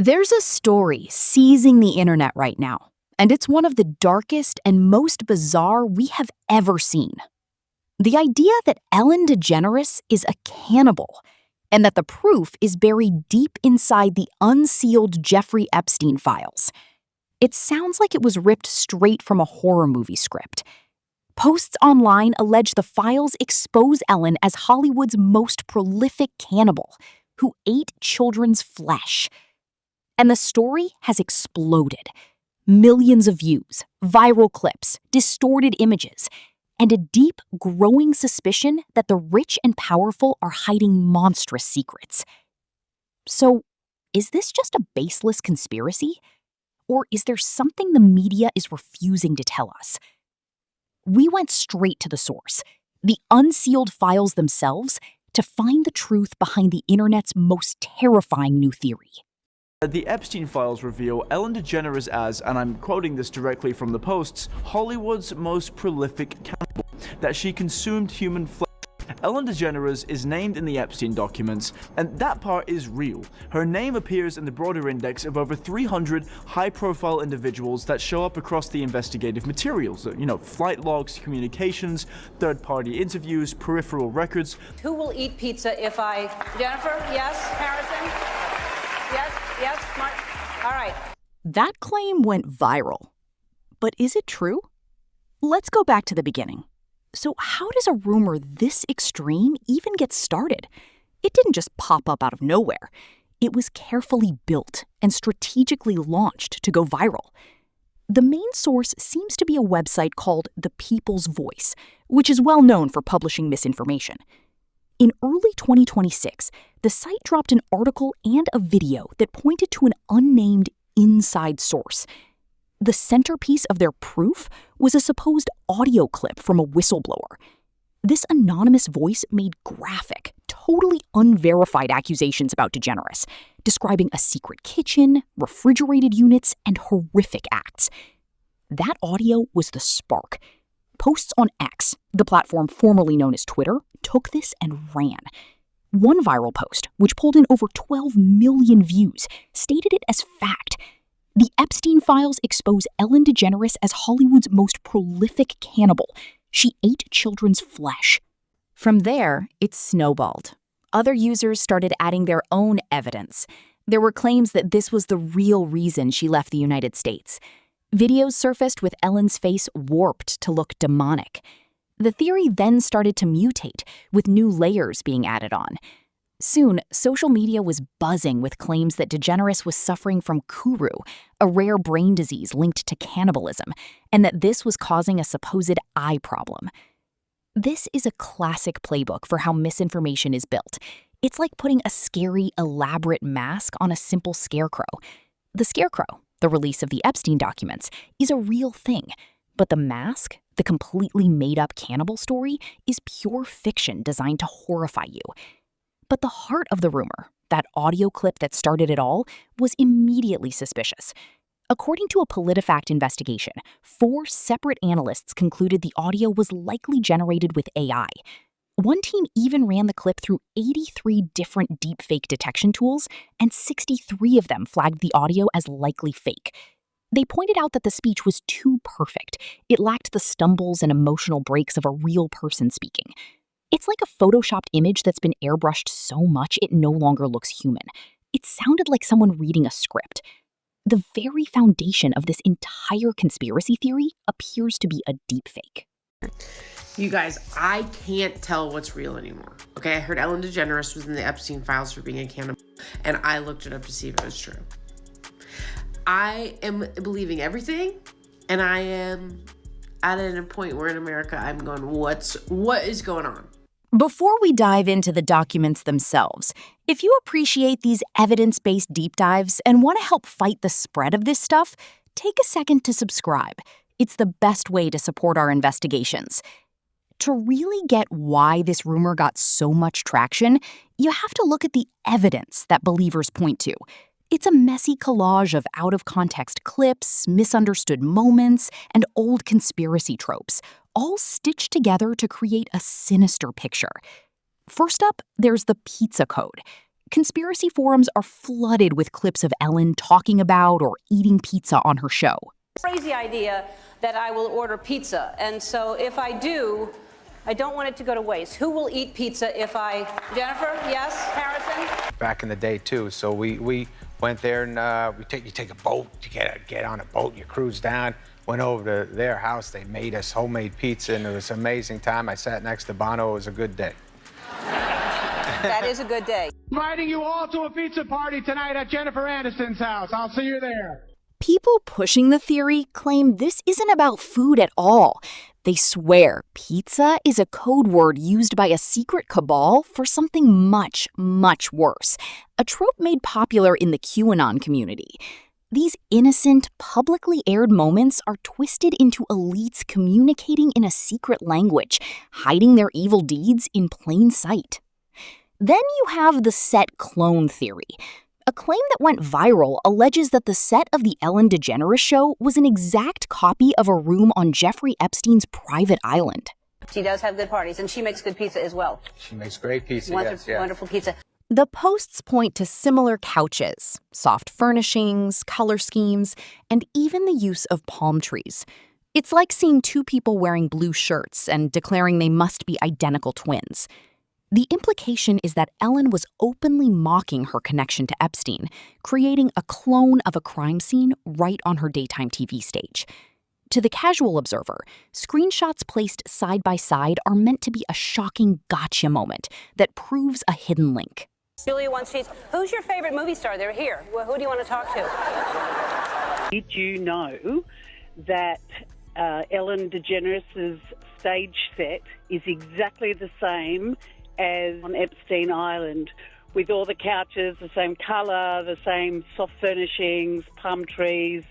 There's a story seizing the internet right now, and it's one of the darkest and most bizarre we have ever seen. The idea that Ellen DeGeneres is a cannibal, and that the proof is buried deep inside the unsealed Jeffrey Epstein files. It sounds like it was ripped straight from a horror movie script. Posts online allege the files expose Ellen as Hollywood's most prolific cannibal, who ate children's flesh. And the story has exploded. Millions of views, viral clips, distorted images, and a deep, growing suspicion that the rich and powerful are hiding monstrous secrets. So, is this just a baseless conspiracy? Or is there something the media is refusing to tell us? We went straight to the source, the unsealed files themselves, to find the truth behind the internet's most terrifying new theory. The Epstein files reveal Ellen DeGeneres as, and I'm quoting this directly from the posts, Hollywood's most prolific cannibal, that she consumed human flesh. Ellen DeGeneres is named in the Epstein documents, and that part is real. Her name appears in the broader index of over 300 high-profile individuals that show up across the investigative materials. Flight logs, communications, third-party interviews, peripheral records. Who will eat pizza if I... Jennifer? Yes? Harrison? Yes? Mark? All right. That claim went viral. But is it true? Let's go back to the beginning. So how does a rumor this extreme even get started? It didn't just pop up out of nowhere. It was carefully built and strategically launched to go viral. The main source seems to be a website called The People's Voice, which is well known for publishing misinformation. In early 2026, the site dropped an article and a video that pointed to an unnamed inside source. The centerpiece of their proof was a supposed audio clip from a whistleblower. This anonymous voice made graphic, totally unverified accusations about DeGeneres, describing a secret kitchen, refrigerated units, and horrific acts. That audio was the spark. Posts on X, the platform formerly known as Twitter, took this and ran. One viral post, which pulled in over 12 million views, stated it as fact. The Epstein files expose Ellen DeGeneres as Hollywood's most prolific cannibal. She ate children's flesh. From there, it snowballed. Other users started adding their own evidence. There were claims that this was the real reason she left the United States. Videos surfaced with Ellen's face warped to look demonic. The theory then started to mutate, with new layers being added on. Soon, social media was buzzing with claims that DeGeneres was suffering from kuru, a rare brain disease linked to cannibalism, and that this was causing a supposed eye problem. This is a classic playbook for how misinformation is built. It's like putting a scary, elaborate mask on a simple scarecrow. The scarecrow, the release of the Epstein documents, is a real thing, but the mask, the completely made-up cannibal story, is pure fiction designed to horrify you. But the heart of the rumor, that audio clip that started it all, was immediately suspicious. According to a PolitiFact investigation, 4 separate analysts concluded the audio was likely generated with AI. One team even ran the clip through 83 different deepfake detection tools, and 63 of them flagged the audio as likely fake. They pointed out that the speech was too perfect. It lacked the stumbles and emotional breaks of a real person speaking. It's like a photoshopped image that's been airbrushed so much it no longer looks human. It sounded like someone reading a script. The very foundation of this entire conspiracy theory appears to be a deepfake. You guys, I can't tell what's real anymore. Okay, I heard Ellen DeGeneres was in the Epstein files for being a cannibal, and I looked it up to see if it was true. I am believing everything, and I am at a point where in America I'm going, what is going on? Before we dive into the documents themselves, if you appreciate these evidence-based deep dives and want to help fight the spread of this stuff, take a second to subscribe. It's the best way to support our investigations. To really get why this rumor got so much traction, you have to look at the evidence that believers point to. It's a messy collage of out-of-context clips, misunderstood moments, and old conspiracy tropes, all stitched together to create a sinister picture. First up, there's the pizza code. Conspiracy forums are flooded with clips of Ellen talking about or eating pizza on her show. Crazy idea that I will order pizza. And so if I do, I don't want it to go to waste. Who will eat pizza if I... Jennifer, yes? Harrison? Back in the day, too. So we went there and you take a boat, you get on a boat, you cruise down. Went over to their house. They made us homemade pizza, and it was an amazing time. I sat next to Bono. It was a good day. That is a good day. Inviting you all to a pizza party tonight at Jennifer Aniston's house. I'll see you there. People pushing the theory claim this isn't about food at all. They swear pizza is a code word used by a secret cabal for something much, much worse, a trope made popular in the QAnon community. These innocent, publicly aired moments are twisted into elites communicating in a secret language, hiding their evil deeds in plain sight. Then you have the set clone theory. A claim that went viral alleges that the set of the Ellen DeGeneres show was an exact copy of a room on Jeffrey Epstein's private island. She does have good parties, and she makes good pizza as well. She makes great pizza, Wonderful pizza. The posts point to similar couches, soft furnishings, color schemes, and even the use of palm trees. It's like seeing two people wearing blue shirts and declaring they must be identical twins. The implication is that Ellen was openly mocking her connection to Epstein, creating a clone of a crime scene right on her daytime TV stage. To the casual observer, screenshots placed side by side are meant to be a shocking gotcha moment that proves a hidden link. Julia wants cheese. Who's your favorite movie star? They're here. Well, who do you want to talk to? Did you know that Ellen DeGeneres' stage set is exactly the same as on Epstein Island, with all the couches, the same colour, the same soft furnishings, palm trees,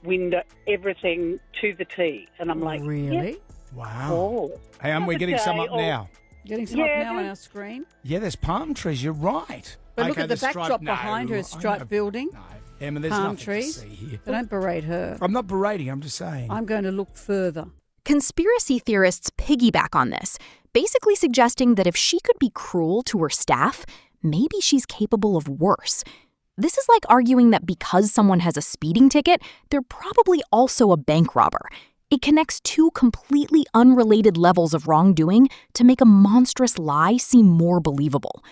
window, everything to the T? And I'm like, really? Yep. Wow. Oh. Hey, and we're getting some up now. Getting some up now on our screen. Yeah, there's palm trees. You're right. But look Okay, at the there's stripe- backdrop no, behind her, I striped know. building, No, Emma, there's palm nothing trees. to see here. But don't berate her. I'm not berating. I'm just saying. I'm going to look further. Conspiracy theorists piggyback on this, basically suggesting that if she could be cruel to her staff, maybe she's capable of worse. This is like arguing that because someone has a speeding ticket, they're probably also a bank robber. It connects two completely unrelated levels of wrongdoing to make a monstrous lie seem more believable.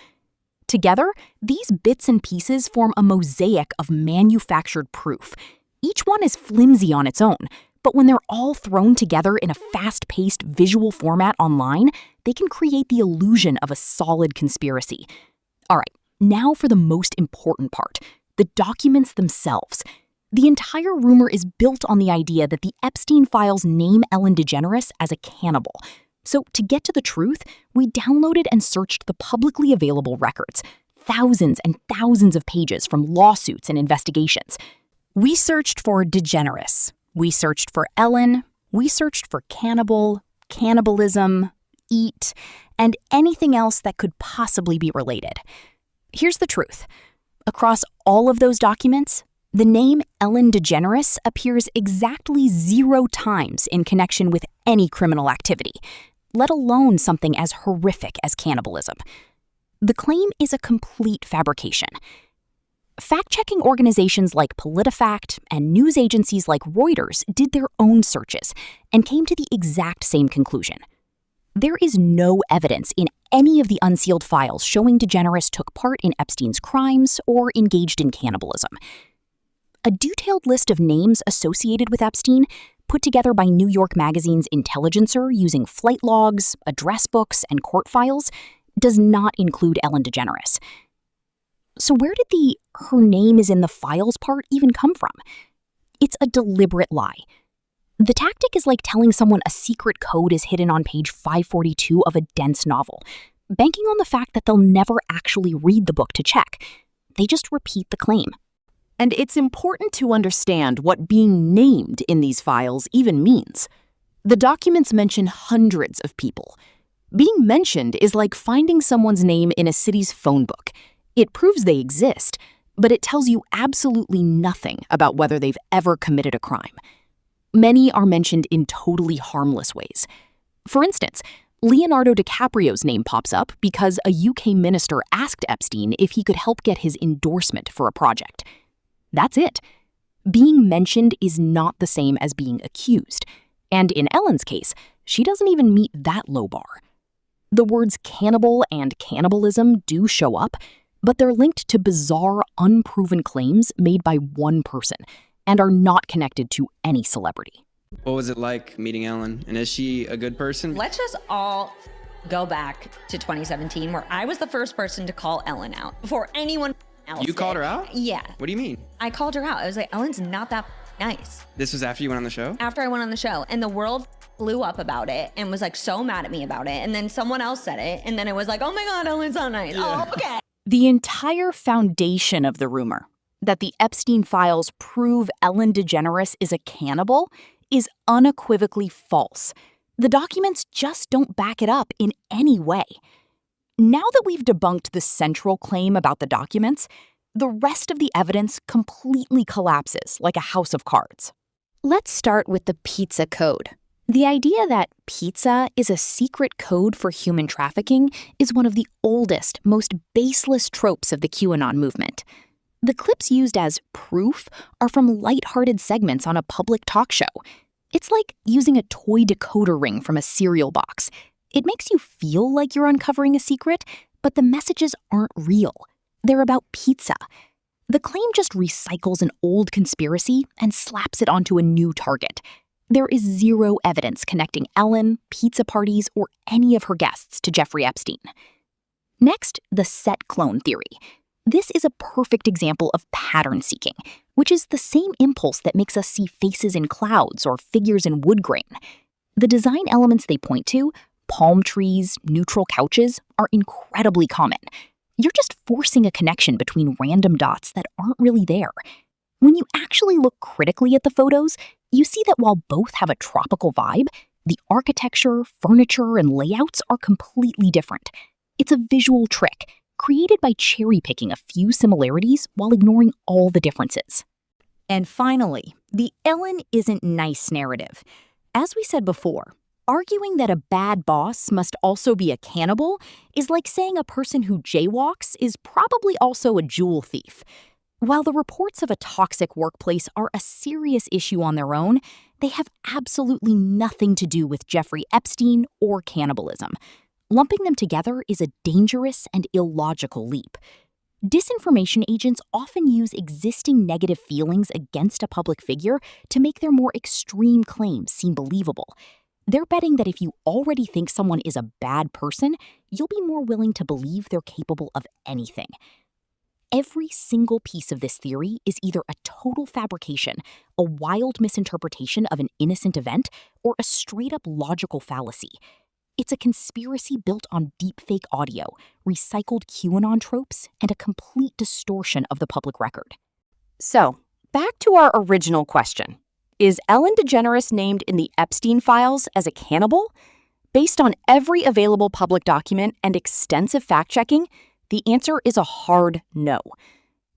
Together, these bits and pieces form a mosaic of manufactured proof. Each one is flimsy on its own, but when they're all thrown together in a fast-paced visual format online, they can create the illusion of a solid conspiracy. All right, now for the most important part, the documents themselves. The entire rumor is built on the idea that the Epstein files name Ellen DeGeneres as a cannibal. So to get to the truth, we downloaded and searched the publicly available records, thousands and thousands of pages from lawsuits and investigations. We searched for DeGeneres. We searched for Ellen. We searched for cannibal, cannibalism, eat, and anything else that could possibly be related. Here's the truth. Across all of those documents, the name Ellen DeGeneres appears exactly 0 times in connection with any criminal activity, let alone something as horrific as cannibalism. The claim is a complete fabrication. Fact-checking organizations like PolitiFact and news agencies like Reuters did their own searches and came to the exact same conclusion. There is no evidence in any of the unsealed files showing DeGeneres took part in Epstein's crimes or engaged in cannibalism. A detailed list of names associated with Epstein, put together by New York Magazine's Intelligencer using flight logs, address books, and court files, does not include Ellen DeGeneres. So where did the "her name is in the files" part even come from? It's a deliberate lie. The tactic is like telling someone a secret code is hidden on page 542 of a dense novel, banking on the fact that they'll never actually read the book to check. They just repeat the claim. And it's important to understand what being named in these files even means. The documents mention hundreds of people. Being mentioned is like finding someone's name in a city's phone book. It proves they exist, but it tells you absolutely nothing about whether they've ever committed a crime. Many are mentioned in totally harmless ways. For instance, Leonardo DiCaprio's name pops up because a UK minister asked Epstein if he could help get his endorsement for a project. That's it. Being mentioned is not the same as being accused. And in Ellen's case, she doesn't even meet that low bar. The words cannibal and cannibalism do show up, but they're linked to bizarre, unproven claims made by one person and are not connected to any celebrity. What was it like meeting Ellen? And is she a good person? Let's just all go back to 2017, where I was the first person to call Ellen out before anyone else. You called her out? Yeah. What do you mean? I called her out. I was like, Ellen's not that nice. This was after you went on the show? After I went on the show, and the world blew up about it and was like so mad at me about it. And then someone else said it, and then it was like, oh my God, Ellen's not nice. Yeah. Oh, okay. The entire foundation of the rumor that the Epstein files prove Ellen DeGeneres is a cannibal is unequivocally false. The documents just don't back it up in any way. Now that we've debunked the central claim about the documents, the rest of the evidence completely collapses like a house of cards. Let's start with the pizza code. The idea that pizza is a secret code for human trafficking is one of the oldest, most baseless tropes of the QAnon movement. The clips used as proof are from lighthearted segments on a public talk show. It's like using a toy decoder ring from a cereal box. It makes you feel like you're uncovering a secret, but the messages aren't real. They're about pizza. The claim just recycles an old conspiracy and slaps it onto a new target. There is zero evidence connecting Ellen, pizza parties, or any of her guests to Jeffrey Epstein. Next, the set clone theory. This is a perfect example of pattern seeking, which is the same impulse that makes us see faces in clouds or figures in wood grain. The design elements they point to, palm trees, neutral couches, are incredibly common. You're just forcing a connection between random dots that aren't really there. When you actually look critically at the photos, you see that while both have a tropical vibe, the architecture, furniture, and layouts are completely different. It's a visual trick, created by cherry-picking a few similarities while ignoring all the differences. And finally, the Ellen isn't nice narrative. As we said before, arguing that a bad boss must also be a cannibal is like saying a person who jaywalks is probably also a jewel thief. While the reports of a toxic workplace are a serious issue on their own, they have absolutely nothing to do with Jeffrey Epstein or cannibalism. Lumping them together is a dangerous and illogical leap. Disinformation agents often use existing negative feelings against a public figure to make their more extreme claims seem believable. They're betting that if you already think someone is a bad person, you'll be more willing to believe they're capable of anything. Every single piece of this theory is either a total fabrication, a wild misinterpretation of an innocent event, or a straight-up logical fallacy. It's a conspiracy built on deepfake audio, recycled QAnon tropes, and a complete distortion of the public record. So, back to our original question. Is Ellen DeGeneres named in the Epstein files as a cannibal? Based on every available public document and extensive fact-checking, the answer is a hard no.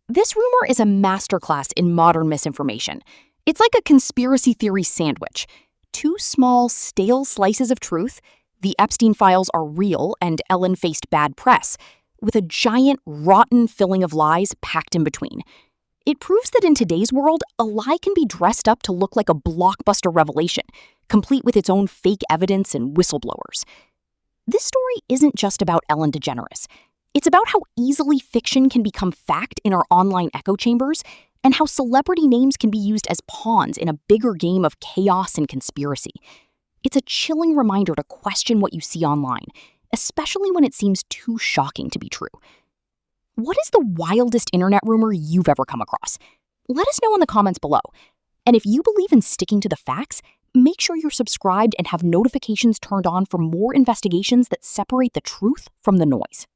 This rumor is a masterclass in modern misinformation. It's like a conspiracy theory sandwich. Two small, stale slices of truth. The Epstein files are real and Ellen faced bad press, with a giant, rotten filling of lies packed in between. It proves that in today's world, a lie can be dressed up to look like a blockbuster revelation, complete with its own fake evidence and whistleblowers. This story isn't just about Ellen DeGeneres. It's about how easily fiction can become fact in our online echo chambers, and how celebrity names can be used as pawns in a bigger game of chaos and conspiracy. It's a chilling reminder to question what you see online, especially when it seems too shocking to be true. What is the wildest internet rumor you've ever come across? Let us know in the comments below. And if you believe in sticking to the facts, make sure you're subscribed and have notifications turned on for more investigations that separate the truth from the noise.